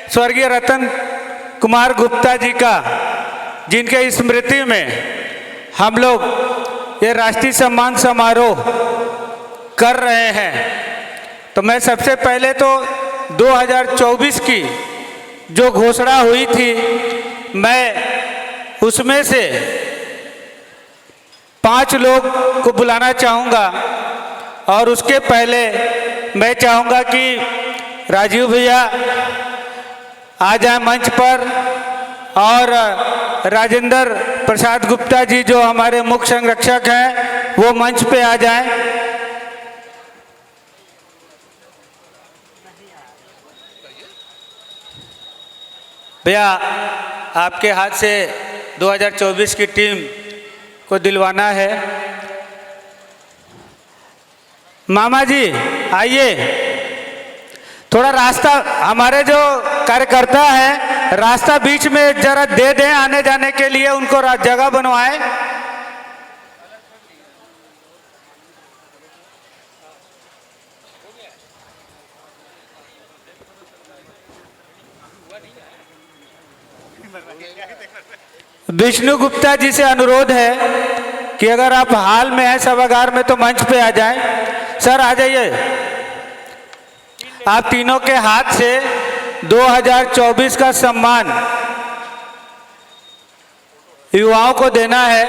स्वर्गीय रतन कुमार गुप्ता जी का, जिनके स्मृति में हम लोग ये राष्ट्रीय सम्मान समारोह कर रहे हैं। तो मैं सबसे पहले तो 2024 की जो घोषणा हुई थी, मैं उसमें से 5 लोग को बुलाना चाहूँगा। और उसके पहले मैं चाहूँगा कि राजीव भैया आ जाए मंच पर, और राजेंद्र प्रसाद गुप्ता जी जो हमारे मुख्य संरक्षक हैं वो मंच पे आ जाएं। भैया आपके हाथ से 2024 की टीम को दिलवाना है। मामा जी आइए, थोड़ा रास्ता, हमारे जो कार्यकर्ता हैं रास्ता बीच में जरा दे दें, आने जाने के लिए उनको जगह बनवाएं। विष्णु गुप्ता जी से अनुरोध है कि अगर आप हाल में हैं सभागार में तो मंच पे आ जाएं। सर आ जाइए। आप तीनों के हाथ से 2024 का सम्मान युवाओं को देना है।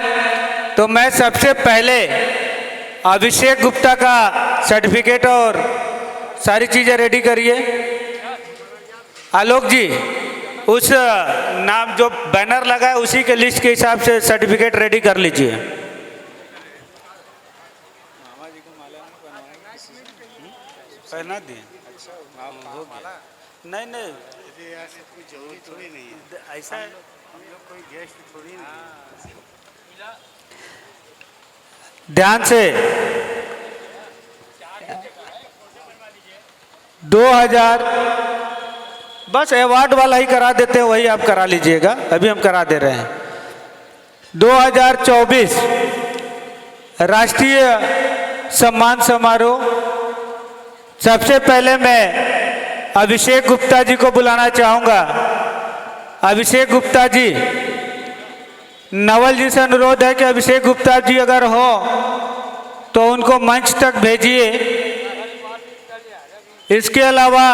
तो मैं सबसे पहले अभिषेक गुप्ता का सर्टिफिकेट और सारी चीज़ें रेडी करिए। आलोक जी उस नाम जो बैनर लगा है उसी के लिस्ट के हिसाब से सर्टिफिकेट रेडी कर लीजिए। पहना दिए हो गया। नहीं नहीं ऐसे कोई जरूरी थोड़ी नहीं है, ऐसा हम लोग कोई गेस्ट थोड़ी नहीं। ध्यान से 2000 बस अवार्ड वाला ही करा देते हैं, वही आप करा लीजिएगा, अभी हम करा दे रहे हैं। 2024 राष्ट्रीय सम्मान समारोह, सबसे पहले मैं अभिषेक गुप्ता जी को बुलाना चाहूँगा। अभिषेक गुप्ता जी, नवल जी से अनुरोध है कि अभिषेक गुप्ता जी अगर हो तो उनको मंच तक भेजिए। इसके अलावा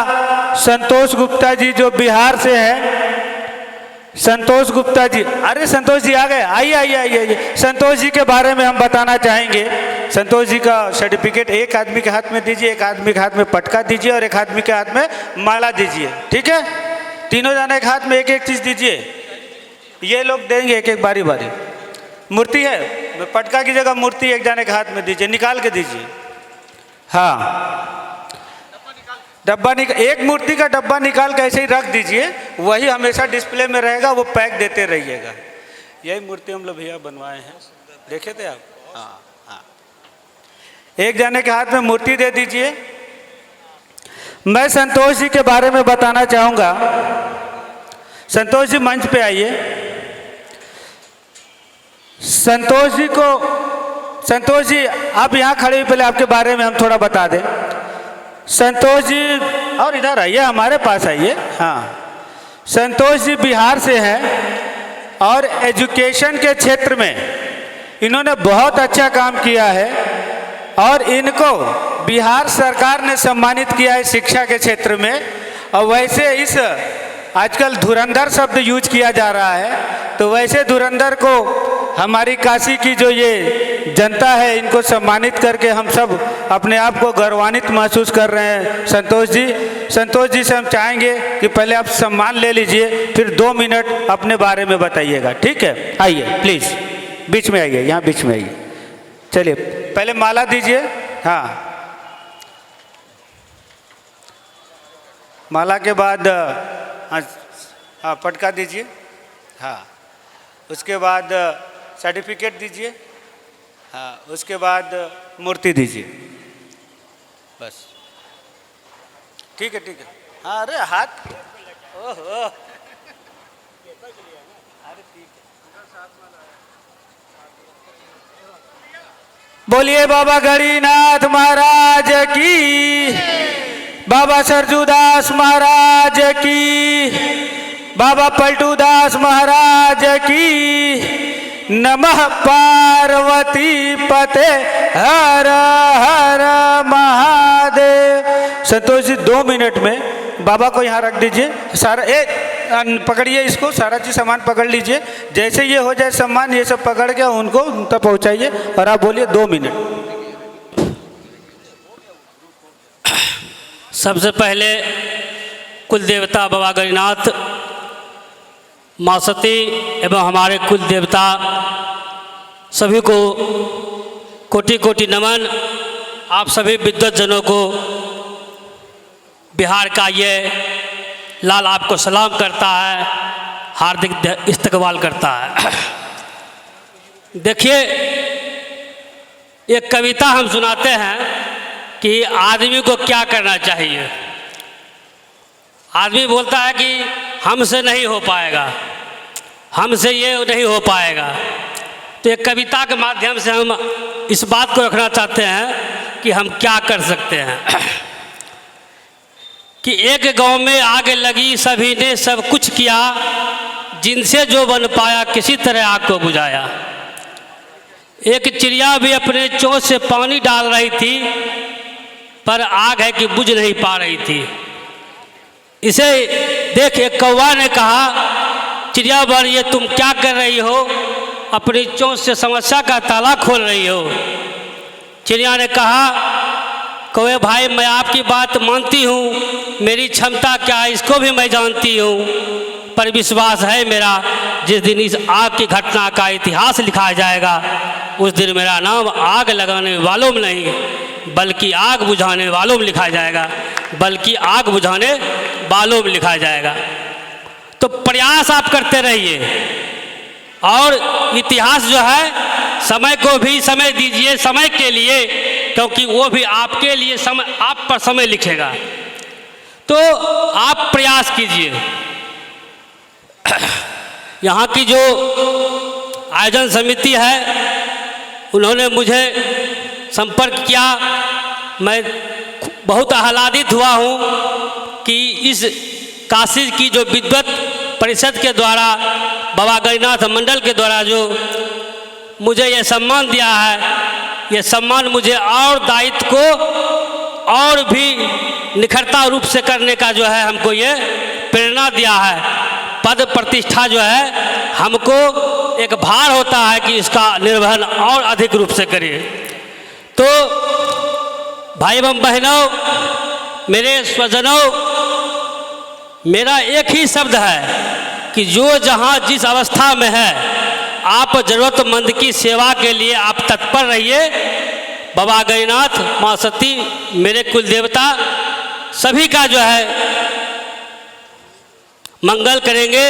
संतोष गुप्ता जी जो बिहार से है, संतोष गुप्ता जी, अरे संतोष जी आ गए, आइए आइए आइए। संतोष जी के बारे में हम बताना चाहेंगे। संतोष जी का सर्टिफिकेट एक आदमी के हाथ में दीजिए, एक आदमी के हाथ में पटका दीजिए और एक आदमी के हाथ में माला दीजिए, ठीक है? तीनों जाने के हाथ में एक एक चीज़ दीजिए। ये लोग देंगे एक एक बारी बारी। मूर्ति है, पटका की जगह मूर्ति एक जाने के हाथ में दीजिए, निकाल के दीजिए। हाँ, डब्बा एक मूर्ति का डब्बा निकाल के ऐसे ही रख दीजिए, वही हमेशा डिस्प्ले में रहेगा, वो पैक देते रहिएगा। यही मूर्ति हम लोग भैया बनवाए हैं, देखे थे आप? हाँ हाँ, एक जाने के हाथ में मूर्ति दे दीजिए। मैं संतोष जी के बारे में बताना चाहूँगा। संतोष जी मंच पे आइए। संतोष जी आप यहाँ खड़े, पहले आपके बारे में हम थोड़ा बता दें। संतोष जी और इधर आइए, हमारे पास आइए। हाँ, संतोष जी बिहार से हैं और एजुकेशन के क्षेत्र में इन्होंने बहुत अच्छा काम किया है और इनको बिहार सरकार ने सम्मानित किया है शिक्षा के क्षेत्र में। और वैसे इस आजकल धुरंधर शब्द यूज किया जा रहा है, तो वैसे धुरंधर को हमारी काशी की जो ये जनता है इनको सम्मानित करके हम सब अपने आप को गौरवान्वित महसूस कर रहे हैं। संतोष जी से हम चाहेंगे कि पहले आप सम्मान ले लीजिए, फिर 2 मिनट अपने बारे में बताइएगा, ठीक है? आइए प्लीज़, बीच में आइए, यहाँ बीच में आइए। चलिए पहले माला दीजिए। हाँ, माला के बाद हाँ पटका दीजिए। हाँ, उसके बाद सर्टिफिकेट दीजिए। हाँ, उसके बाद मूर्ति दीजिए। बस ठीक है, ठीक है। हाँ, अरे हाथ, ओहो, अरे ठीक है। बोलिए बाबा गरीनाथ महाराज की, बाबा सरजूदास महाराज की, बाबा पलटूदास महाराज की। नमः पार्वती पते हर हर महादेव। संतोष जी 2 मिनट में बाबा को यहाँ रख दीजिए। सारा पकड़िए इसको, सारा चीज सामान पकड़ लीजिए। जैसे ये हो जाए सम्मान, ये सब पकड़ के उनको तक पहुँचाइए और आप बोलिए 2 मिनट। सबसे पहले कुल देवता बाबा गणनाथ, माँ सती एवं हमारे कुल देवता सभी को कोटि कोटि नमन। आप सभी विद्वत जनों को बिहार का ये लाल आपको सलाम करता है, हार्दिक इस्तकबाल करता है। देखिए, एक कविता हम सुनाते हैं कि आदमी को क्या करना चाहिए। आदमी बोलता है कि हमसे नहीं हो पाएगा, हमसे ये नहीं हो पाएगा। तो एक कविता के माध्यम से हम इस बात को रखना चाहते हैं कि हम क्या कर सकते हैं। कि एक गांव में आग लगी, सभी ने सब कुछ किया, जिनसे जो बन पाया किसी तरह आग को बुझाया। एक चिड़िया भी अपने चोंच से पानी डाल रही थी, पर आग है कि बुझ नहीं पा रही थी। इसे देख एक कौवा ने कहा, चिड़िया बन ये तुम क्या कर रही हो, अपनी चोंच से समस्या का ताला खोल रही हो। चिड़िया ने कहा, कौवे भाई मैं आपकी बात मानती हूँ, मेरी क्षमता क्या है इसको भी मैं जानती हूँ, पर विश्वास है मेरा जिस दिन इस आग की घटना का इतिहास लिखा जाएगा, उस दिन मेरा नाम आग लगाने वालों में नहीं बल्कि आग बुझाने वालों में लिखा जाएगा, बल्कि आग बुझाने वालों में लिखा जाएगा। तो प्रयास आप करते रहिए और इतिहास जो है समय को भी समय दीजिए, समय के लिए, क्योंकि वो भी आपके लिए समय, आप पर समय लिखेगा। तो आप प्रयास कीजिए। यहाँ की जो आयोजन समिति है उन्होंने मुझे संपर्क किया। मैं बहुत आह्लादित हुआ हूँ कि इस काशी की जो विद्वत परिषद के द्वारा, बाबा गणनाथ मंडल के द्वारा जो मुझे ये सम्मान दिया है, ये सम्मान मुझे और दायित्व को और भी निखरता रूप से करने का जो है हमको ये प्रेरणा दिया है। पद प्रतिष्ठा जो है हमको एक भार होता है कि इसका निर्वहन और अधिक रूप से करें। तो भाई एवं बहनों, मेरे स्वजनों, मेरा एक ही शब्द है कि जो जहाँ जिस अवस्था में है, आप जरूरतमंद की सेवा के लिए आप तत्पर रहिए। बाबा गणनाथ, माँ सती, मेरे कुल देवता सभी का जो है मंगल करेंगे।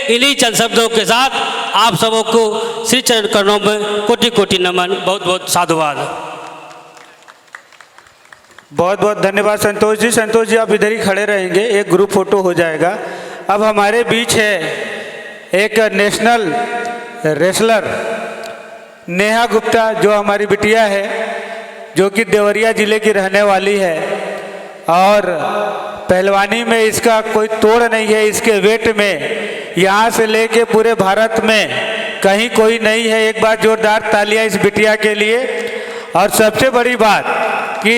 इन्हीं चंद शब्दों के साथ आप सबों को श्री चरण करणों में कोटि कोटि नमन, बहुत बहुत साधुवाद। बहुत बहुत धन्यवाद संतोष जी। संतोष जी आप इधर ही खड़े रहेंगे, एक ग्रुप फोटो हो जाएगा। अब हमारे बीच है एक नेशनल रेसलर नेहा गुप्ता, जो हमारी बिटिया है, जो कि देवरिया ज़िले की रहने वाली है और पहलवानी में इसका कोई तोड़ नहीं है। इसके वेट में यहाँ से लेके पूरे भारत में कहीं कोई नहीं है। एक बार जोरदार तालियां इस बिटिया के लिए। और सबसे बड़ी बात कि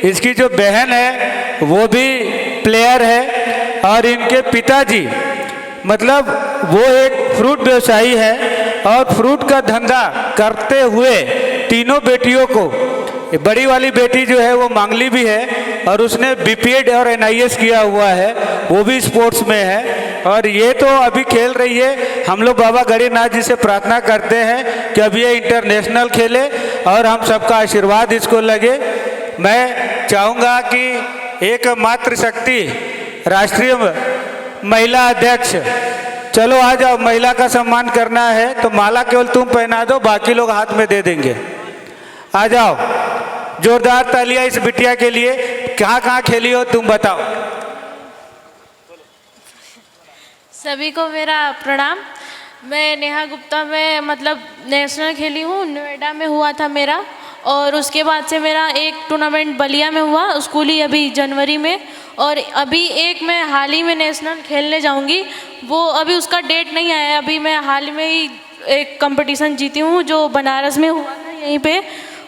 इसकी जो बहन है वो भी प्लेयर है और इनके पिताजी मतलब वो एक फ्रूट व्यवसायी है और फ्रूट का धंधा करते हुए तीनों बेटियों को, बड़ी वाली बेटी जो है वो मांगली भी है और उसने बीपीएड और एनआईएस किया हुआ है, वो भी स्पोर्ट्स में है और ये तो अभी खेल रही है। हम लोग बाबा गणनाथ जी से प्रार्थना करते हैं कि अब ये इंटरनेशनल खेले और हम सबका आशीर्वाद इसको लगे। मैं चाहूँगा कि एक मातृशक्ति राष्ट्रीय महिला अध्यक्ष, चलो आ जाओ, महिला का सम्मान करना है तो माला केवल तुम पहना दो, बाकी लोग हाथ में दे देंगे। आ जाओ, जोरदार तालियां इस बिटिया के लिए। कहाँ कहाँ खेली हो तुम बताओ। सभी को मेरा प्रणाम। मैं नेहा गुप्ता में मतलब नेशनल खेली हूँ, नोएडा में हुआ था मेरा और उसके बाद से मेरा एक टूर्नामेंट बलिया में हुआ स्कूली अभी जनवरी में, और अभी एक मैं हाल ही में नेशनल खेलने जाऊंगी, वो अभी उसका डेट नहीं आया है। अभी मैं हाल में ही एक कंपटीशन जीती हूँ जो बनारस में हुआ था, यहीं पे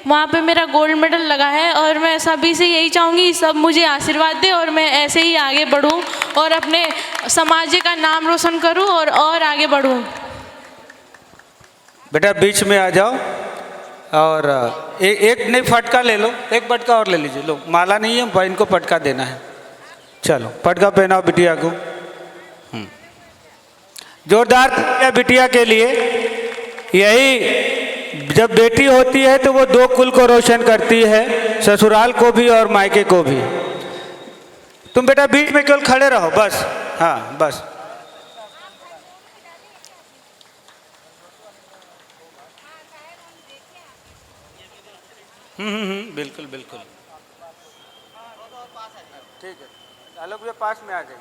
वहाँ पे मेरा गोल्ड मेडल लगा है। और मैं सभी से यही चाहूँगी सब मुझे आशीर्वाद दे और मैं ऐसे ही आगे बढ़ूँ और अपने समाज का नाम रोशन करूँ और आगे बढ़ूँ। बेटा बीच में आ जाओ और एक नहीं फटका ले लो, एक पटका और ले लीजिए। लो माला नहीं है, इनको पटका देना है। चलो पटका पहनाओ बिटिया को। जोरदार तालियां बिटिया के लिए। यही जब बेटी होती है तो वो दो कुल को रोशन करती है, ससुराल को भी और मायके को भी। तुम बेटा बीच में केवल खड़े रहो बस। हाँ बस। बिल्कुल बिल्कुल ठीक है। आलोक भैया पास में आ जाइए।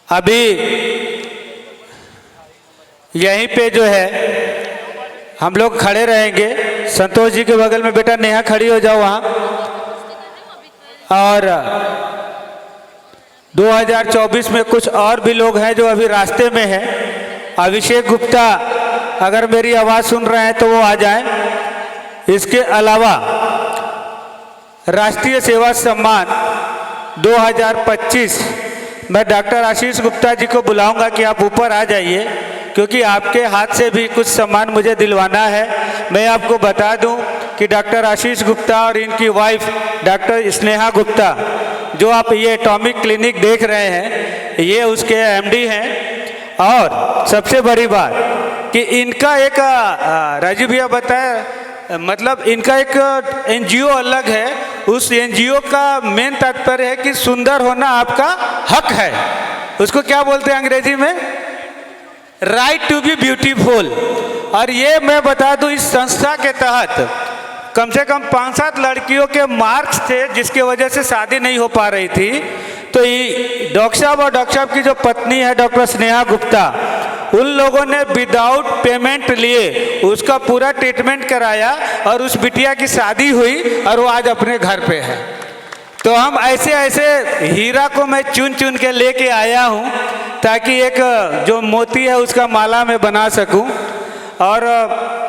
अभी यहीं पे जो है हम लोग खड़े रहेंगे। संतोष जी के बगल में बेटा नेहा खड़ी हो जाओ वहाँ। और 2024 में कुछ और भी लोग हैं जो अभी रास्ते में हैं। अभिषेक गुप्ता अगर मेरी आवाज़ सुन रहे हैं तो वो आ जाएं। इसके अलावा राष्ट्रीय सेवा सम्मान 2025 मैं डॉक्टर आशीष गुप्ता जी को बुलाऊंगा कि आप ऊपर आ जाइए, क्योंकि आपके हाथ से भी कुछ सम्मान मुझे दिलवाना है। मैं आपको बता दूं कि डॉक्टर आशीष गुप्ता और इनकी वाइफ डॉक्टर स्नेहा गुप्ता, जो आप ये एटॉमिक क्लिनिक देख रहे हैं, ये उसके एमडी हैं। और सबसे बड़ी बात कि इनका एक राजीव भैया बताया, मतलब इनका एक एनजीओ अलग है। उस एनजीओ का मेन तात्पर्य है कि सुंदर होना आपका हक है। उसको क्या बोलते हैं अंग्रेजी में? Right to be beautiful. और ये मैं बता दूं, इस संस्था के तहत कम से कम 5-7 लड़कियों के मार्क्स थे जिसके वजह से शादी नहीं हो पा रही थी। तो डॉक्टर साहब और डॉक्टर साहब की जो पत्नी है डॉक्टर स्नेहा गुप्ता, उन लोगों ने विदाउट पेमेंट लिए उसका पूरा ट्रीटमेंट कराया और उस बिटिया की शादी हुई और वो आज अपने घर पे है। तो हम ऐसे ऐसे हीरा को मैं चुन चुन के लेके आया हूँ ताकि एक जो मोती है उसका माला में बना सकूँ। और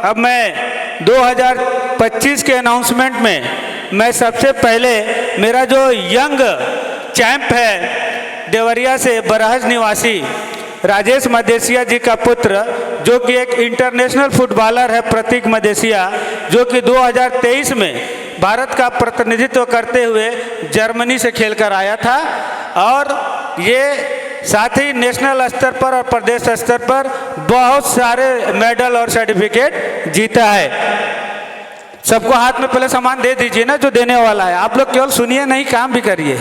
अब मैं 2025 के अनाउंसमेंट में मैं सबसे पहले मेरा जो यंग चैंप है देवरिया से बरहज निवासी राजेश मदेशिया जी का पुत्र, जो कि एक इंटरनेशनल फुटबॉलर है, प्रतीक मदेशिया, जो कि 2023 में भारत का प्रतिनिधित्व करते हुए जर्मनी से खेलकर आया था। और ये साथ ही नेशनल स्तर पर और प्रदेश स्तर पर बहुत सारे मेडल और सर्टिफिकेट जीता है। सबको हाथ में पहले सामान दे दीजिए ना जो देने वाला है। आप लोग केवल सुनिए नहीं, काम भी करिए।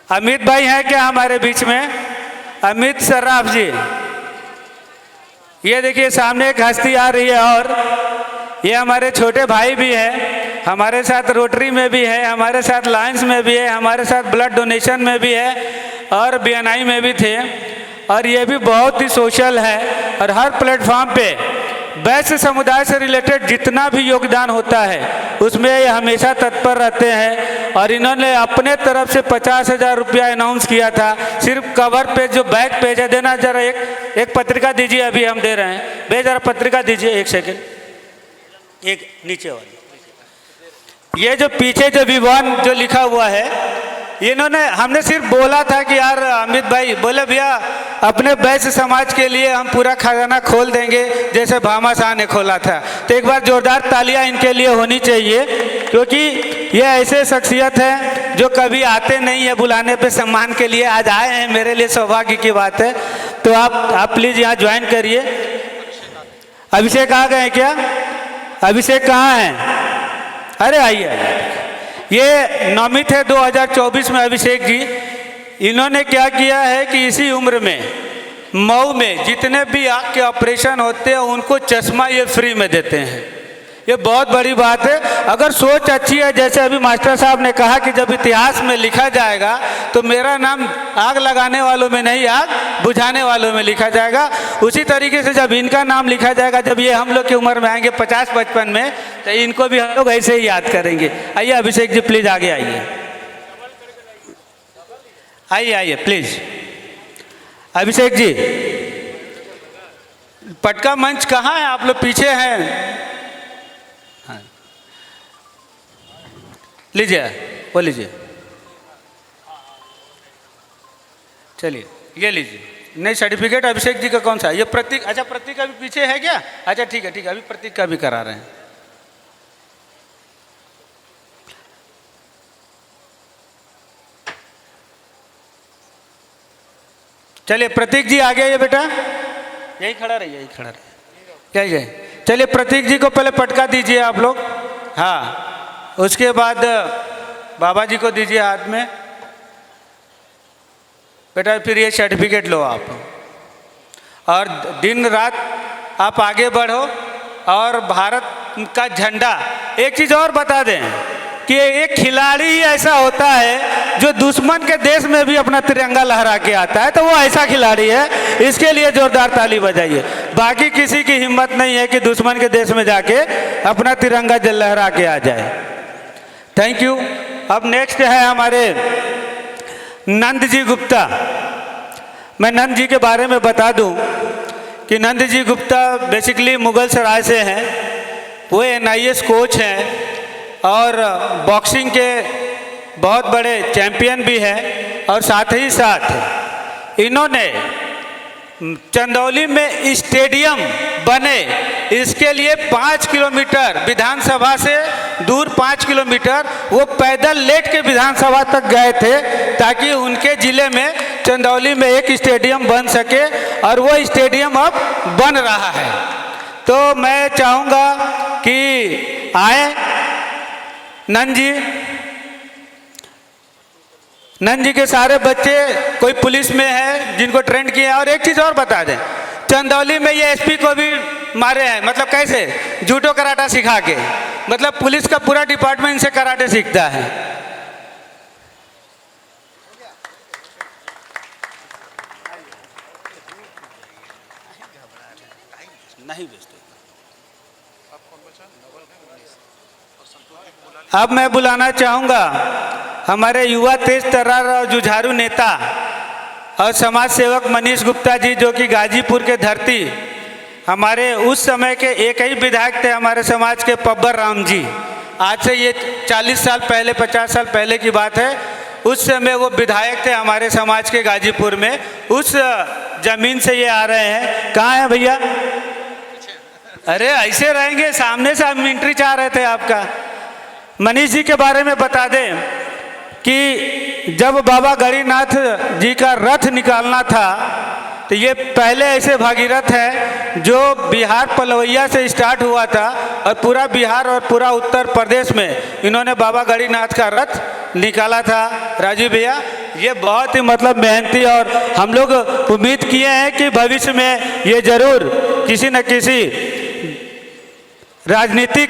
अमित भाई हैं क्या हमारे बीच में? अमित सर्राफ जी, ये देखिए सामने एक हस्ती आ रही है। और ये हमारे छोटे भाई भी हैं, हमारे साथ रोटरी में भी है, हमारे साथ लायंस में भी है, हमारे साथ ब्लड डोनेशन में भी है और बीएनआई में भी थे। और ये भी बहुत ही सोशल है और हर प्लेटफॉर्म पे वैश्य समुदाय से रिलेटेड जितना भी योगदान होता है उसमें ये हमेशा तत्पर रहते हैं। और इन्होंने अपने तरफ से 50,000 रुपया अनाउंस किया था। सिर्फ कवर पे जो बैक पेज है, देना जरा एक पत्रिका दीजिए, अभी हम दे रहे हैं। भैया जरा पत्रिका दीजिए, एक सेकेंड, एक नीचे वाली। ये जो पीछे जो विवान जो लिखा हुआ है, इन्होंने, हमने सिर्फ बोला था कि यार अमित भाई बोले भैया अपने वैश्य समाज के लिए हम पूरा खजाना खोल देंगे जैसे भामा शाह ने खोला था। तो एक बार जोरदार तालियां इनके लिए होनी चाहिए, क्योंकि ये ऐसे शख्सियत हैं जो कभी आते नहीं है बुलाने पे सम्मान के लिए। आज आए हैं, मेरे लिए सौभाग्य की बात है। तो आप प्लीज़ यहाँ ज्वाइन करिए। अभिषेक आ गए क्या? अभिषेक कहाँ हैं? अरे आइए। ये नामित है 2024 में अभिषेक जी। इन्होंने क्या किया है कि इसी उम्र में मऊ में जितने भी आँख के ऑपरेशन होते हैं उनको चश्मा ये फ्री में देते हैं। ये बहुत बड़ी बात है। अगर सोच अच्छी है, जैसे अभी मास्टर साहब ने कहा कि जब इतिहास में लिखा जाएगा तो मेरा नाम आग लगाने वालों में नहीं, आग बुझाने वालों में लिखा जाएगा। उसी तरीके से जब इनका नाम लिखा जाएगा, जब ये हम लोग की उम्र में आएंगे 50-55 में, तो इनको भी हम लोग ऐसे ही याद करेंगे। आइए अभिषेक जी प्लीज आगे आइए, आइए आइए प्लीज। अभिषेक जी, पटका मंच कहाँ है? आप लोग पीछे हैं। हाँ। लीजिए, वो लीजिए, चलिए ये लीजिए। नहीं, सर्टिफिकेट अभिषेक जी का कौन सा है? ये प्रतीक, अच्छा प्रतीक का भी पीछे है क्या? अच्छा ठीक है ठीक है, अभी प्रतीक का भी करा रहे हैं। चलिए प्रतीक जी आगे आइए बेटा, यही खड़ा रहिए, यही खड़ा रहिए, यही है। चलिए प्रतीक जी को पहले पटका दीजिए आप लोग। हाँ, उसके बाद बाबा जी को दीजिए हाथ में। बेटा फिर ये सर्टिफिकेट लो आप, और दिन रात आप आगे बढ़ो और भारत का झंडा। एक चीज़ और बता दें कि एक खिलाड़ी ही ऐसा होता है जो दुश्मन के देश में भी अपना तिरंगा लहरा के आता है, तो वो ऐसा खिलाड़ी है। इसके लिए जोरदार ताली बजाइए। बाकी किसी की हिम्मत नहीं है कि दुश्मन के देश में जाके अपना तिरंगा लहरा के आ जाए। Thank you. अब नेक्स्ट है हमारे नंद जी गुप्ता। मैं नंद जी के बारे में बता दूं कि नंद जी गुप्ता बेसिकली मुगल सराय से हैं। वो NIS कोच हैं और बॉक्सिंग के बहुत बड़े चैंपियन भी हैं। और साथ ही साथ इन्होंने चंदौली में स्टेडियम बने, इसके लिए 5 किलोमीटर विधानसभा से दूर 5 किलोमीटर वो पैदल लेट के विधानसभा तक गए थे, ताकि उनके ज़िले में चंदौली में एक स्टेडियम बन सके। और वो स्टेडियम अब बन रहा है। तो मैं चाहूँगा कि आए नंद जी। नंद जी के सारे बच्चे कोई पुलिस में है जिनको ट्रेंड किया। और एक चीज़ और बता दें, चंदौली में ये SP को भी मारे हैं। मतलब कैसे? जूडो कराटा सिखा के। मतलब पुलिस का पूरा डिपार्टमेंट इनसे कराटे सीखता है। नहीं बेचते। अब मैं बुलाना चाहूँगा हमारे युवा तेज तर्रार और जुझारू नेता और समाज सेवक मनीष गुप्ता जी, जो कि गाजीपुर के धरती हमारे उस समय के एक ही विधायक थे हमारे समाज के, पब्बर राम जी। आज से ये 40 साल पहले, 50 साल पहले की बात है। उस समय वो विधायक थे हमारे समाज के गाजीपुर में। उस जमीन से ये आ रहे हैं। कहाँ है भैया? अरे ऐसे रहेंगे, सामने से हम एंट्री चाह रहे थे आपका। मनीष जी के बारे में बता दें कि जब बाबा गरीनाथ जी का रथ निकालना था, तो ये पहले ऐसे भागीरथ हैं जो बिहार पलवैया से स्टार्ट हुआ था और पूरा बिहार और पूरा उत्तर प्रदेश में इन्होंने बाबा गरीनाथ का रथ निकाला था। राजीव भैया, ये बहुत ही मतलब मेहनती, और हम लोग उम्मीद किए हैं कि भविष्य में ये जरूर किसी न किसी राजनीतिक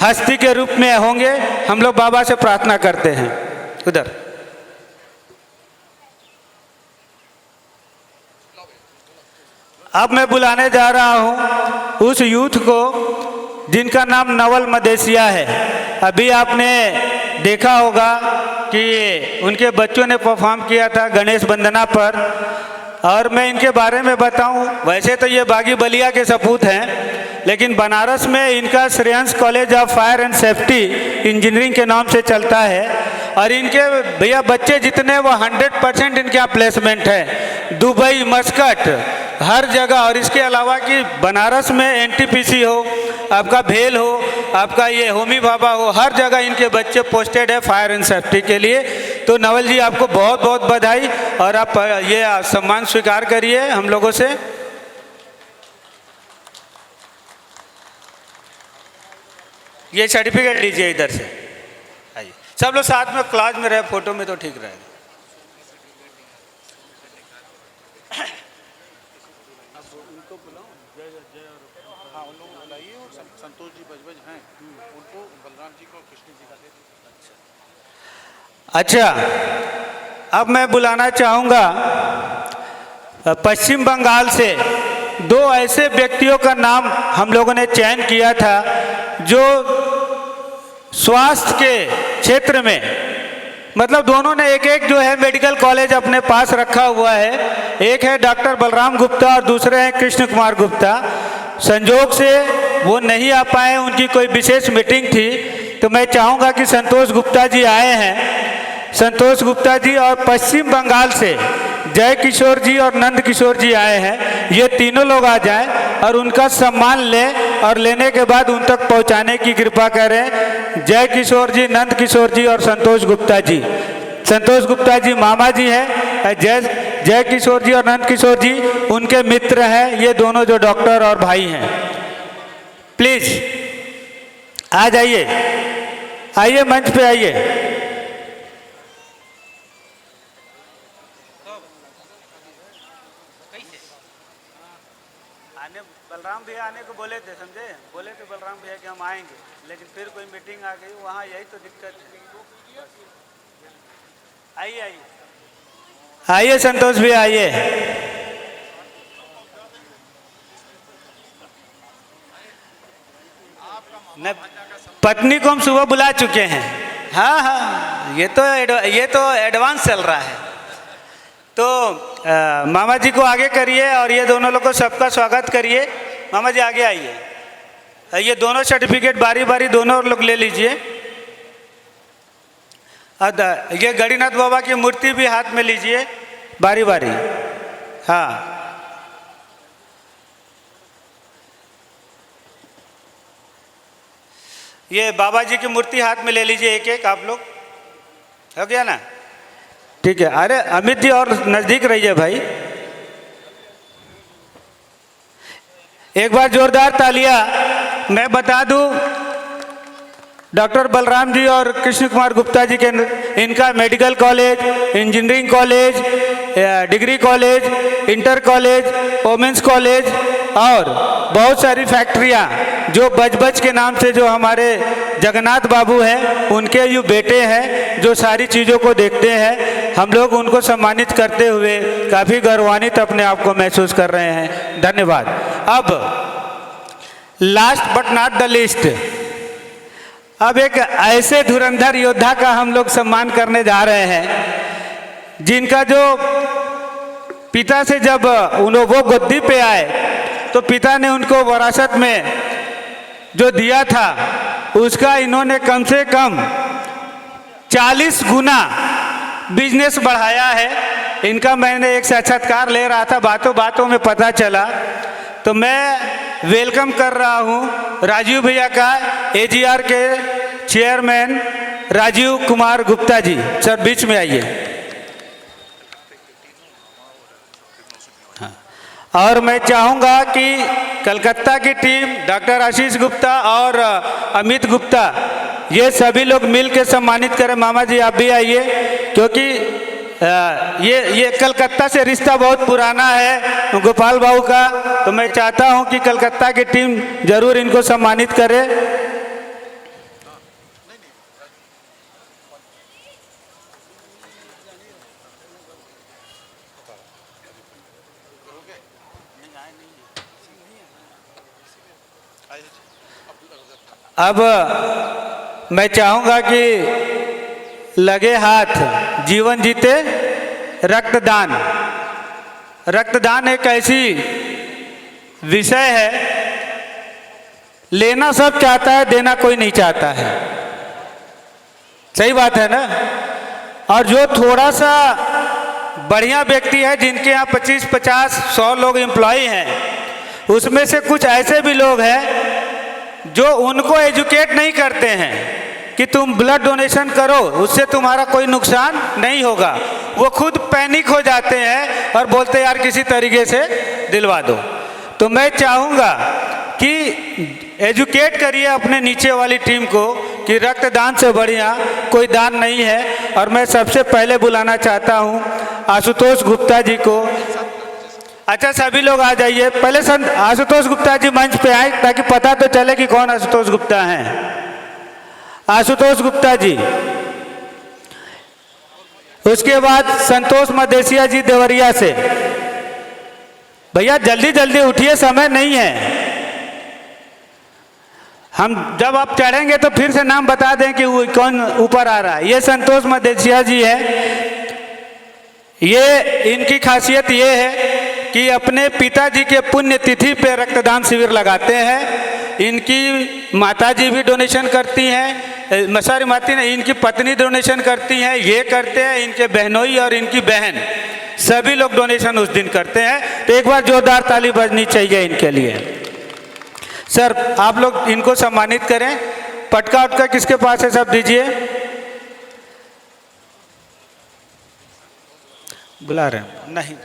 हस्ती के रूप में होंगे। हम लोग बाबा से प्रार्थना करते हैं। उधर अब मैं बुलाने जा रहा हूं उस यूथ को जिनका नाम नवल मदेशिया है। अभी आपने देखा होगा कि उनके बच्चों ने परफॉर्म किया था गणेश वंदना पर। और मैं इनके बारे में बताऊं, वैसे तो ये बागी बलिया के सपूत हैं, लेकिन बनारस में इनका Shreyansh college of fire and safety engineering के नाम से चलता है। और इनके भैया बच्चे जितने वो 100% इनके यहाँ प्लेसमेंट है, दुबई, मस्कट, हर जगह। और इसके अलावा कि बनारस में NTPC हो, आपका भेल हो, आपका ये होमी बाबा हो, हर जगह इनके बच्चे पोस्टेड है फायर एंड सेफ्टी के लिए। तो नवल जी आपको बहुत बहुत बधाई, और आप ये सम्मान स्वीकार करिए हम लोगों से। ये सर्टिफिकेट लीजिए इधर से। आइए सब लोग साथ में क्लास में रहे, फोटो में तो ठीक रहेगा। संतोष जी बजबज हैं, उनको बलराम जी को कृष्ण जी का दे दीजिए। अच्छा, अब मैं बुलाना चाहूँगा पश्चिम बंगाल से दो ऐसे व्यक्तियों का नाम हम लोगों ने चयन किया था जो स्वास्थ्य के क्षेत्र में, मतलब दोनों ने एक एक जो है मेडिकल कॉलेज अपने पास रखा हुआ है। एक है डॉक्टर बलराम गुप्ता और दूसरे हैं कृष्ण कुमार गुप्ता। संजोग से वो नहीं आ पाए, उनकी कोई विशेष मीटिंग थी, तो मैं चाहूँगा कि संतोष गुप्ता जी आए हैं। संतोष गुप्ता जी और पश्चिम बंगाल से जय किशोर जी और नंद किशोर जी आए हैं। ये तीनों लोग आ जाएं और उनका सम्मान लें और लेने के बाद उन तक पहुंचाने की कृपा करें। जय किशोर जी, नंद किशोर जी और संतोष गुप्ता जी। संतोष गुप्ता जी मामा जी हैं, जय किशोर जी और नंद किशोर जी उनके मित्र हैं। ये दोनों जो डॉक्टर और भाई हैं, प्लीज आ जाइए, आइए मंच पे आइए। बलराम भैया आने को बोले थे, समझे, बोले थे बलराम भैया कि हम आएंगे, लेकिन फिर कोई मीटिंग आ गई वहाँ, यही तो दिक्कत है। आइए आइए आइए संतोष भैया आइए। न पत्नी को हम सुबह बुला चुके हैं। हाँ हाँ, ये तो एडवांस चल रहा है। तो मामा जी को आगे करिए और ये दोनों लोग को सबका स्वागत करिए। मामा जी आगे आइए। ये दोनों सर्टिफिकेट बारी बारी दोनों लोग ले लीजिए। ये गणिनाथ बाबा की मूर्ति भी हाथ में लीजिए बारी बारी। हाँ, ये बाबा जी की मूर्ति हाथ में ले लीजिए एक एक आप लोग। हो गया ना? ठीक है। अरे अमित जी और नज़दीक रहिए भाई। एक बार जोरदार तालियां। मैं बता दूं, डॉक्टर बलराम जी और कृष्ण कुमार गुप्ता जी के इनका medical college, engineering college, degree college, inter college, women's college और बहुत सारी फैक्ट्रियां जो बजबज के नाम से जो हमारे जगन्नाथ बाबू हैं उनके ये बेटे हैं जो सारी चीज़ों को देखते हैं। हम लोग उनको सम्मानित करते हुए काफ़ी गौरवान्वित अपने आप को महसूस कर रहे हैं। धन्यवाद। अब last but not the least, अब एक ऐसे धुरंधर योद्धा का हम लोग सम्मान करने जा रहे हैं जिनका जो पिता से जब वो गद्दी पे आए तो पिता ने उनको विरासत में जो दिया था उसका इन्होंने कम से कम 40 गुना बिजनेस बढ़ाया है। इनका मैंने एक साक्षात्कार ले रहा था, बातों बातों में पता चला। तो मैं वेलकम कर रहा हूँ राजीव भैया का, एजीआर के चेयरमैन राजीव कुमार गुप्ता जी। सर बीच में आइए। हाँ। और मैं चाहूँगा कि कलकत्ता की टीम डॉक्टर आशीष गुप्ता और अमित गुप्ता ये सभी लोग मिल के सम्मानित करें। मामा जी आप भी आइए, क्योंकि ये कलकत्ता से रिश्ता बहुत पुराना है गोपाल बाबू का। तो मैं चाहता हूं कि कलकत्ता की टीम जरूर इनको सम्मानित करे। अब मैं चाहूंगा कि लगे हाथ जीवन जीते रक्तदान। रक्तदान एक ऐसी विषय है, लेना सब चाहता है, देना कोई नहीं चाहता है। सही बात है ना? और जो थोड़ा सा बढ़िया व्यक्ति है जिनके यहाँ 25, 50, 100 लोग एम्प्लॉय हैं, उसमें से कुछ ऐसे भी लोग हैं जो उनको एजुकेट नहीं करते हैं कि तुम ब्लड डोनेशन करो, उससे तुम्हारा कोई नुकसान नहीं होगा। वो खुद पैनिक हो जाते हैं और बोलते हैं यार किसी तरीके से दिलवा दो। तो मैं चाहूँगा कि एजुकेट करिए अपने नीचे वाली टीम को कि रक्तदान से बढ़िया कोई दान नहीं है। और मैं सबसे पहले बुलाना चाहता हूँ आशुतोष गुप्ता जी को। अच्छा सभी लोग आ जाइए। पहले संत आशुतोष गुप्ता जी मंच पे आए ताकि पता तो चले कि कौन आशुतोष गुप्ता हैं। आशुतोष गुप्ता जी, उसके बाद संतोष मदेशिया जी देवरिया से। भैया जल्दी जल्दी उठिए, समय नहीं है। हम जब आप चढ़ेंगे तो फिर से नाम बता दें कि वो कौन ऊपर आ रहा है। ये संतोष मदेशिया जी है। ये इनकी खासियत ये है कि अपने पिताजी के पुण्य तिथि पे रक्तदान शिविर लगाते हैं। इनकी माताजी भी डोनेशन करती हैं, सॉरी माता नहीं, इनकी पत्नी डोनेशन करती हैं, ये करते हैं, इनके बहनोई और इनकी बहन सभी लोग डोनेशन उस दिन करते हैं। तो एक बार जोरदार ताली बजनी चाहिए इनके लिए। सर आप लोग इनको सम्मानित करें। पटका उटका किसके पास है सब दीजिए। बुला रहे हैं? नहीं,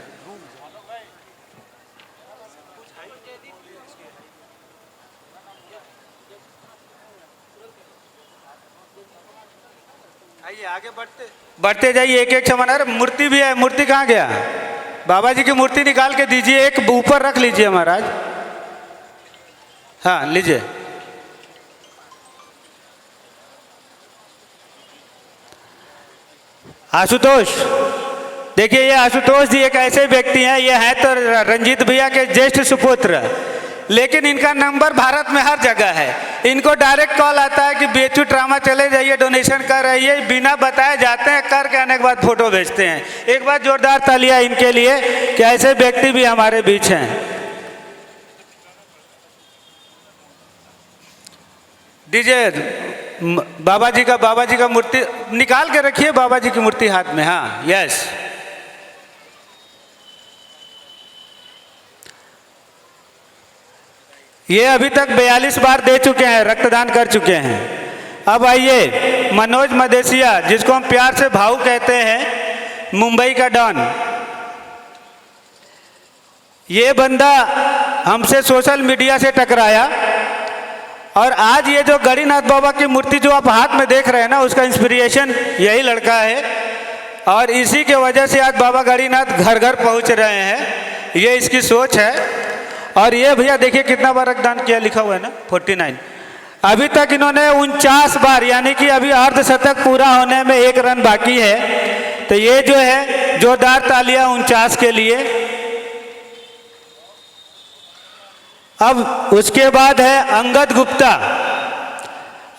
आइए आगे बढ़ते जाइए। एक एक सामान। अरे मूर्ति भी है, मूर्ति कहाँ गया? बाबा जी की मूर्ति निकाल के दीजिए, एक ऊपर रख लीजिए महाराज। हाँ लीजिए। आशुतोष, देखिए ये आशुतोष जी एक ऐसे व्यक्ति हैं, ये हैं तो रंजीत भैया के ज्येष्ठ सुपुत्र, लेकिन इनका नंबर भारत में हर जगह है। इनको डायरेक्ट कॉल आता है कि बीएचयू ट्रामा चले जाइए, डोनेशन कर रही है, बिना बताए जाते हैं, करके आने के बाद फोटो भेजते हैं। एक बार जोरदार तालियां इनके लिए कि ऐसे व्यक्ति भी हमारे बीच हैं। दीजिए बाबा जी का मूर्ति निकाल के रखिए, बाबा जी की मूर्ति हाथ में। हाँ यस। ये अभी तक 42 बार दे चुके हैं, रक्तदान कर चुके हैं। अब आइए मनोज मदेशिया, जिसको हम प्यार से भाऊ कहते हैं, मुंबई का डॉन। ये बंदा हमसे सोशल मीडिया से टकराया और आज ये जो गणिनाथ बाबा की मूर्ति जो आप हाथ में देख रहे हैं ना, उसका इंस्पिरेशन यही लड़का है। और इसी के वजह से आज बाबा गणिनाथ घर घर पहुंच रहे हैं। ये इसकी सोच है। और ये भैया देखिए कितना बार रक्तदान किया, लिखा हुआ है ना 49। अभी तक इन्होंने 49 बार, यानी कि अभी अर्धशतक पूरा होने में 1 रन बाकी है। तो ये जो है जोरदार तालियां 49 के लिए। अब उसके बाद है अंगद गुप्ता।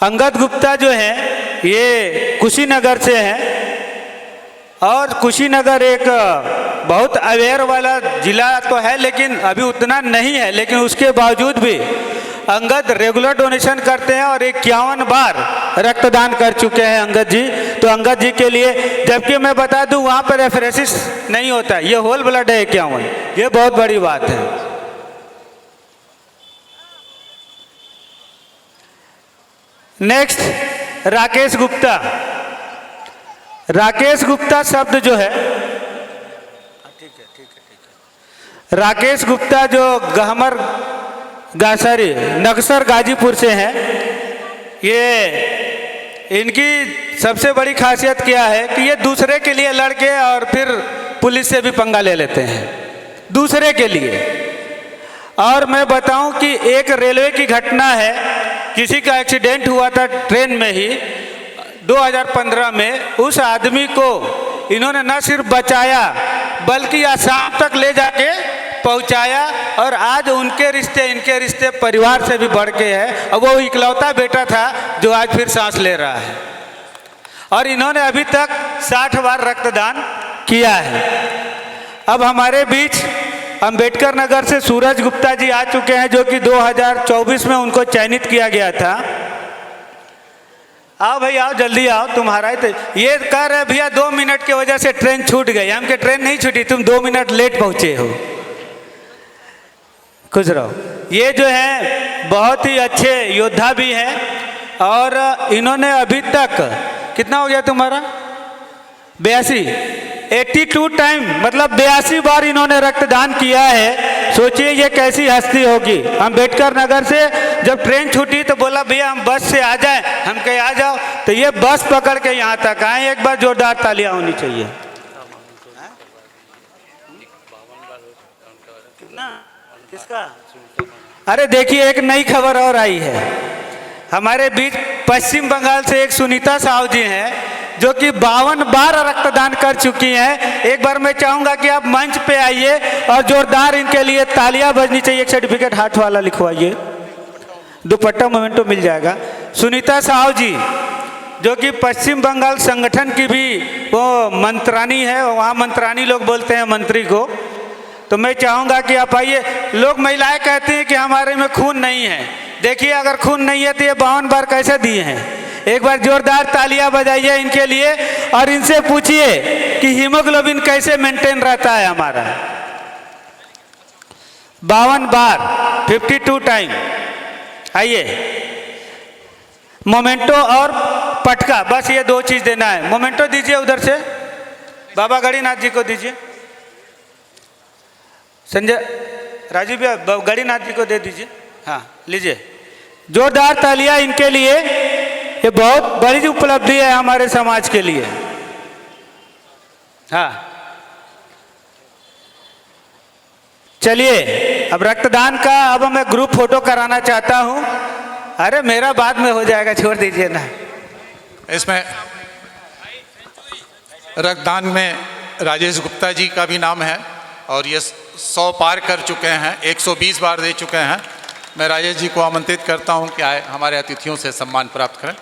अंगद गुप्ता जो है ये कुशीनगर से है। और कुशीनगर एक बहुत अवेयर वाला जिला तो है, लेकिन अभी उतना नहीं है। लेकिन उसके बावजूद भी अंगद रेगुलर डोनेशन करते हैं और 51 बार रक्तदान कर चुके हैं अंगद जी। तो अंगद जी के लिए, जबकि मैं बता दूं वहाँ पर रेफरेंस नहीं होता, ये होल ब्लड है 51, ये बहुत बड़ी बात है। नेक्स्ट राकेश गुप्ता। राकेश गुप्ता शब्द जो है, ठीक है। राकेश गुप्ता जो गहमर गासरी नक्सर गाजीपुर से हैं। ये इनकी सबसे बड़ी खासियत क्या है कि ये दूसरे के लिए लड़के और फिर पुलिस से भी पंगा ले लेते हैं, दूसरे के लिए। और मैं बताऊं कि एक रेलवे की घटना है, किसी का एक्सीडेंट हुआ था ट्रेन में ही 2015 में। उस आदमी को इन्होंने न सिर्फ बचाया बल्कि आसाम तक ले जाके पहुंचाया। और आज उनके रिश्ते, इनके रिश्ते परिवार से भी बढ़ के है। और वो इकलौता बेटा था जो आज फिर सांस ले रहा है। और इन्होंने अभी तक 60 बार रक्तदान किया है। अब हमारे बीच अंबेडकर नगर से सूरज गुप्ता जी आ चुके हैं, जो कि 2024 में उनको चयनित किया गया था। आओ भाई आओ, जल्दी आओ, तुम्हारा ही तो। ये कह रहे भैया 2 मिनट की वजह से ट्रेन छूट गई। हमके ट्रेन नहीं छूटी, तुम 2 मिनट लेट पहुंचे हो। खुश रहो। ये जो है बहुत ही अच्छे योद्धा भी हैं। और इन्होंने अभी तक कितना हो गया तुम्हारा 82 टाइम, मतलब 82 बार इन्होंने रक्तदान किया है। सोचिए ये कैसी हस्ती होगी। अंबेडकर नगर से जब ट्रेन छूटी तो बोला भैया हम बस से आ जाएं, हम कहे आ जाओ, तो ये बस पकड़ के यहाँ तक आए। एक बार जोरदार तालियां होनी चाहिए। किसका? अरे देखिए, एक नई खबर और आई है हमारे बीच। पश्चिम बंगाल से एक सुनीता साहू जी हैं जो कि 52 बार रक्तदान कर चुकी हैं। एक बार मैं चाहूंगा कि आप मंच पे आइए और जोरदार इनके लिए तालियां बजनी चाहिए। एक सर्टिफिकेट हाथ वाला लिखवाइए, दुपट्टा मोमेंटो मिल जाएगा। सुनीता साहू जी जो कि पश्चिम बंगाल संगठन की भी वो मंत्रानी है, वहाँ मंत्रानी लोग बोलते हैं मंत्री को। तो मैं चाहूँगा कि आप आइए। लोग महिलाएं कहती हैं कि हमारे में खून नहीं है। देखिए, अगर खून नहीं है तो ये 52 बार कैसे दिए हैं। एक बार जोरदार तालियां बजाइए इनके लिए और इनसे पूछिए कि हीमोग्लोबिन कैसे मेंटेन रहता है हमारा। 52 बार, 52 टाइम। आइए, मोमेंटो और पटका, बस ये 2 चीज देना है। मोमेंटो दीजिए उधर से, बाबा गणिनाथ जी को दीजिए। संजय राजीव भैया गणिनाथ जी को दे दीजिए। हाँ, लीजिए। जोरदार तालियां इनके लिए। ये बहुत बड़ी उपलब्धि है हमारे समाज के लिए। हाँ, चलिए अब रक्तदान का अब मैं ग्रुप फोटो कराना चाहता हूं। अरे मेरा बाद में हो जाएगा, छोड़ दीजिए ना। इसमें रक्तदान में राजेश गुप्ता जी का भी नाम है और ये 100 पार कर चुके हैं, 120 बार दे चुके हैं। मैं राजेश जी को आमंत्रित करता हूं कि आए हमारे अतिथियों से सम्मान प्राप्त करें।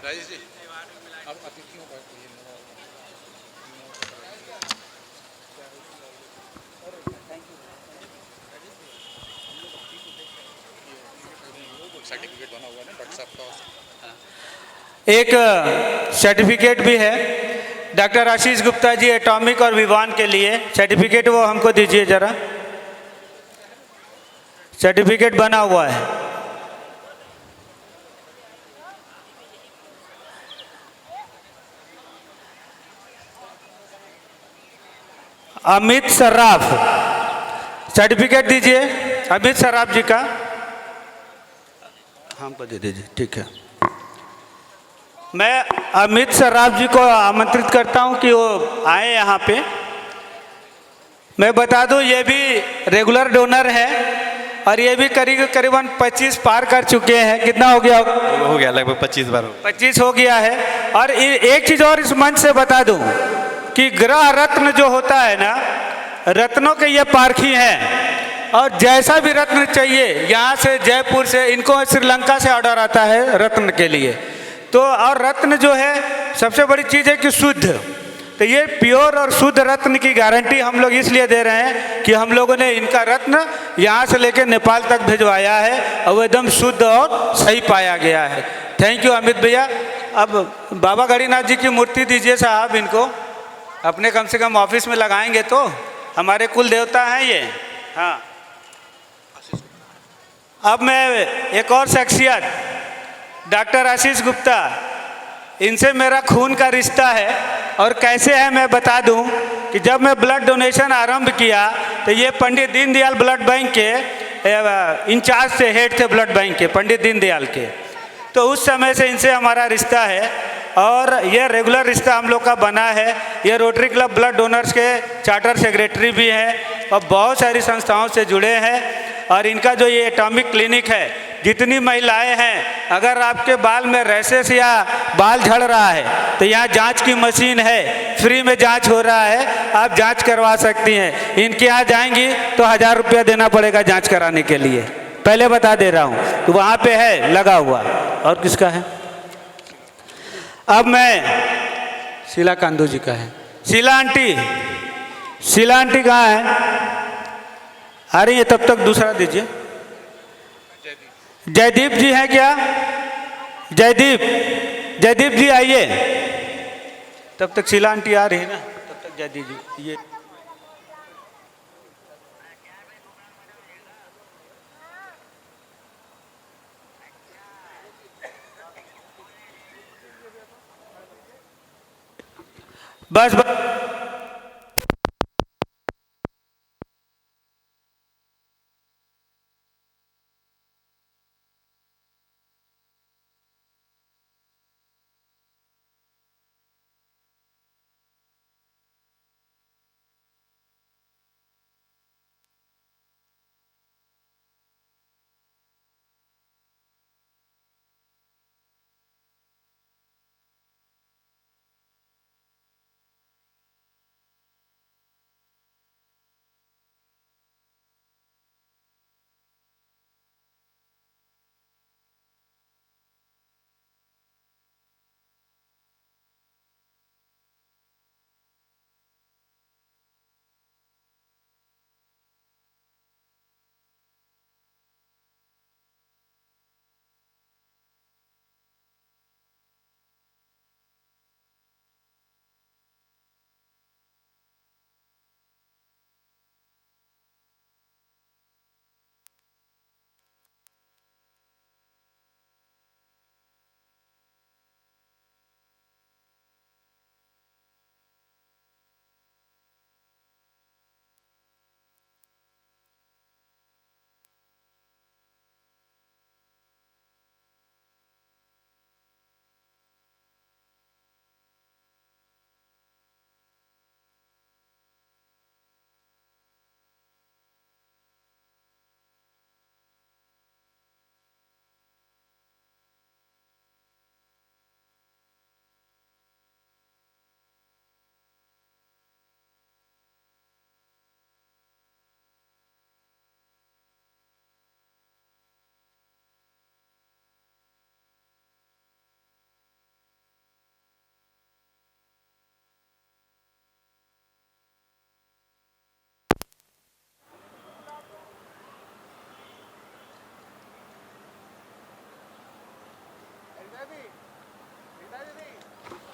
राजेश जी, अब अतिथियों का सर्टिफिकेट बना हुआ है ना डॉक्टर साहब का। एक सर्टिफिकेट भी है डॉक्टर आशीष गुप्ता जी एटॉमिक और विवान के लिए सर्टिफिकेट, वो हमको दीजिए जरा। सर्टिफिकेट बना हुआ है। अमित सर्राफ, सर्टिफिकेट दीजिए अमित सर्राफ जी का, हमको दे दीजिए। ठीक है, मैं अमित सर्राफ जी को आमंत्रित करता हूं कि वो आए यहाँ पे। मैं बता दूं, ये भी रेगुलर डोनर है और ये भी करीबन 25 पार कर चुके हैं। कितना हो गया? हो गया लगभग 25 बार। 25 हो गया है। और एक चीज़ और इस मंच से बता दूं कि ग्रह रत्न जो होता है ना, रत्नों के ये पारखी हैं और जैसा भी रत्न चाहिए, यहाँ से जयपुर से, इनको श्रीलंका से ऑर्डर आता है रत्न के लिए। तो और रत्न जो है सबसे बड़ी चीज़ है कि शुद्ध, तो ये प्योर और शुद्ध रत्न की गारंटी हम लोग इसलिए दे रहे हैं कि हम लोगों ने इनका रत्न यहाँ से लेकर नेपाल तक भिजवाया है और वो एकदम शुद्ध और सही पाया गया है। थैंक यू अमित भैया। अब बाबा गणिनाथ जी की मूर्ति दीजिए साहब इनको, अपने कम से कम ऑफिस में लगाएंगे तो, हमारे कुल देवता हैं ये। हाँ, अब मैं एक और शख्सियत डॉक्टर आशीष गुप्ता, इनसे मेरा खून का रिश्ता है और कैसे है मैं बता दूं कि जब मैं ब्लड डोनेशन आरंभ किया तो ये पंडित दीनदयाल ब्लड बैंक के इंचार्ज थे, हेड थे ब्लड बैंक के, पंडित दीनदयाल के। तो उस समय से इनसे हमारा रिश्ता है और ये रेगुलर रिश्ता हम लोग का बना है। ये रोटरी क्लब ब्लड डोनर्स के चार्टर सेक्रेटरी भी हैं और बहुत सारी संस्थाओं से जुड़े हैं। और इनका जो ये एटॉमिक क्लिनिक है, जितनी महिलाएं हैं, अगर आपके बाल में रैशेस या बाल झड़ रहा है तो यहाँ जांच की मशीन है, फ्री में जांच हो रहा है, आप जांच करवा सकती हैं। इनके यहाँ जाएंगी तो 1000 रुपया देना पड़ेगा जांच कराने के लिए, पहले बता दे रहा हूँ। तो वहाँ पे है लगा हुआ। और किसका है? अब मैं शीला कांदू जी का है। शीला आंटी, शीला आंटी कहाँ है? आ रही है, तब तक दूसरा दीजिए। जयदीप जी हैं क्या? जयदीप, जयदीप जी आइए। तब तक शीला आंटी आ रही है ना, तब तक जयदीप जी ये बस।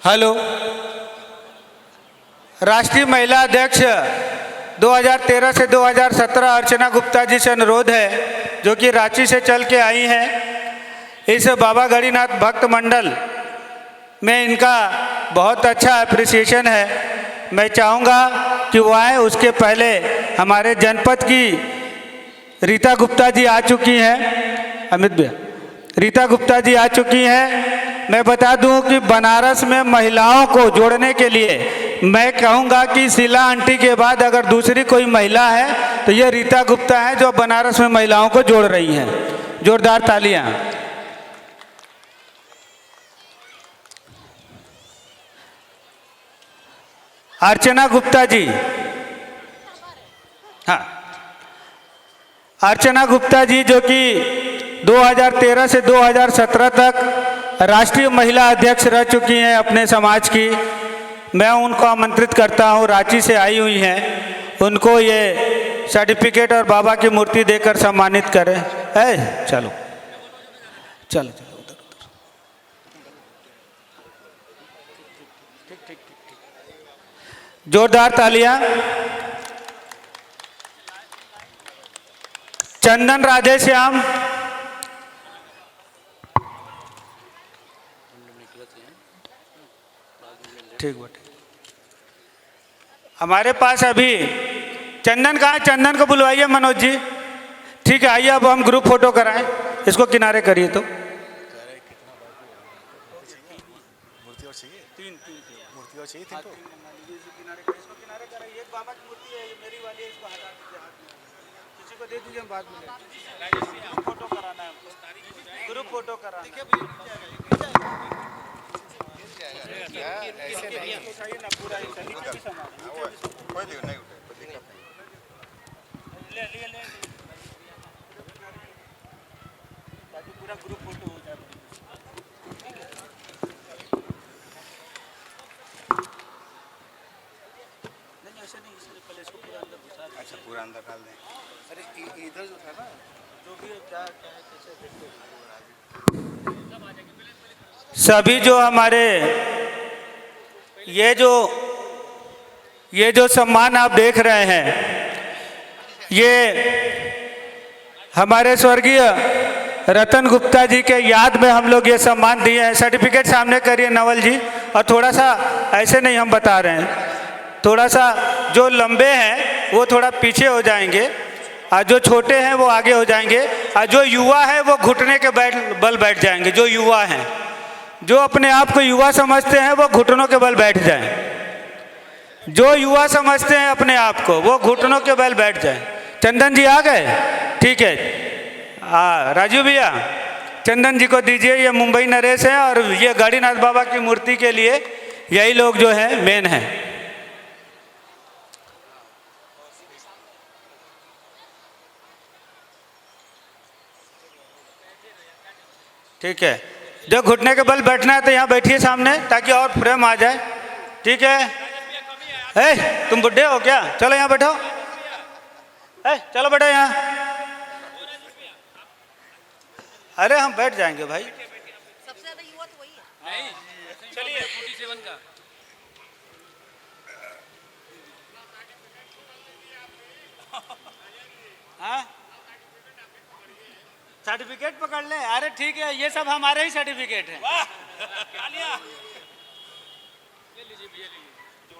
हेलो। राष्ट्रीय महिला अध्यक्ष 2013 से 2017 अर्चना गुप्ता जी से अनुरोध है, जो कि रांची से चल के आई हैं। इस बाबा गणिनाथ भक्त मंडल में इनका बहुत अच्छा अप्रिसिएशन है। मैं चाहूँगा कि वो आए। उसके पहले हमारे जनपद की रीता गुप्ता जी आ चुकी हैं। अमित भैया, रीता गुप्ता जी आ चुकी हैं। मैं बता दूं कि बनारस में महिलाओं को जोड़ने के लिए मैं कहूँगा कि शीला आंटी के बाद अगर दूसरी कोई महिला है तो ये रीता गुप्ता है, जो बनारस में महिलाओं को जोड़ रही हैं। जोरदार तालियां। अर्चना गुप्ता जी, हाँ, अर्चना गुप्ता जी जो कि 2013 से 2017 तक राष्ट्रीय महिला अध्यक्ष रह चुकी हैं अपने समाज की। मैं उनको आमंत्रित करता हूं, रांची से आई हुई हैं, उनको ये सर्टिफिकेट और बाबा की मूर्ति देकर सम्मानित करें। चलो चलो चलो उधर उधर। जोरदार तालियां। चंदन राधेश्याम, ठीक बात। हमारे पास अभी चंदन कहाँ है? चंदन को बुलवाइए मनोज जी। ठीक है, आइए अब हम ग्रुप फोटो कराएं। इसको किनारे करिए तो। दे दीजिए, बाद में ग्रुप फोटो कराना है, ग्रुप फोटो कराना है। ताकि पूरा ग्रुप फोटो हो जाए। नहीं ऐसे नहीं, इसलिए पहले इसको पूरा अंदर घुसा। अच्छा, पूरा अंदर डाल दें। अरे इधर जो था ना, जो भी क्या क्या है कैसे देखते हैं। सभी जो हमारे ये जो सम्मान आप देख रहे हैं, ये हमारे स्वर्गीय रतन गुप्ता जी के याद में हम लोग ये सम्मान दिए हैं। सर्टिफिकेट सामने करिए नवल जी। और थोड़ा सा ऐसे नहीं हम बता रहे हैं, थोड़ा सा जो लंबे हैं वो थोड़ा पीछे हो जाएंगे और जो छोटे हैं वो आगे हो जाएंगे, और जो युवा है वो घुटने के बल बैठ जाएंगे। जो युवा हैं, जो अपने आप को युवा समझते हैं, वो घुटनों के बल बैठ जाएं। जो युवा समझते हैं अपने आप को, वो घुटनों के बल बैठ जाएं। चंदन जी आ गए? ठीक है। राजू भैया, चंदन जी को दीजिए। ये मुंबई नरेश हैं और ये गणिनाथ बाबा की मूर्ति के लिए यही लोग जो है मेन हैं। ठीक है, जो घुटने के बल बैठना है तो यहाँ बैठिए सामने, ताकि और फ्रेम आ जाए। ठीक है। तुम बुढ़े हो क्या? चलो यहाँ बैठो। चलो बैठो यहाँ। अरे हम बैठ जाएंगे भाई। सबसे ज्यादा युवा तो वही है। नहीं, चलिए 47 का। हाँ, सर्टिफिकेट पकड़ ले। अरे ठीक है, ये सब हमारे ही सर्टिफिकेट हैं। वाह, क्या लिया? ले लीजिए भैया।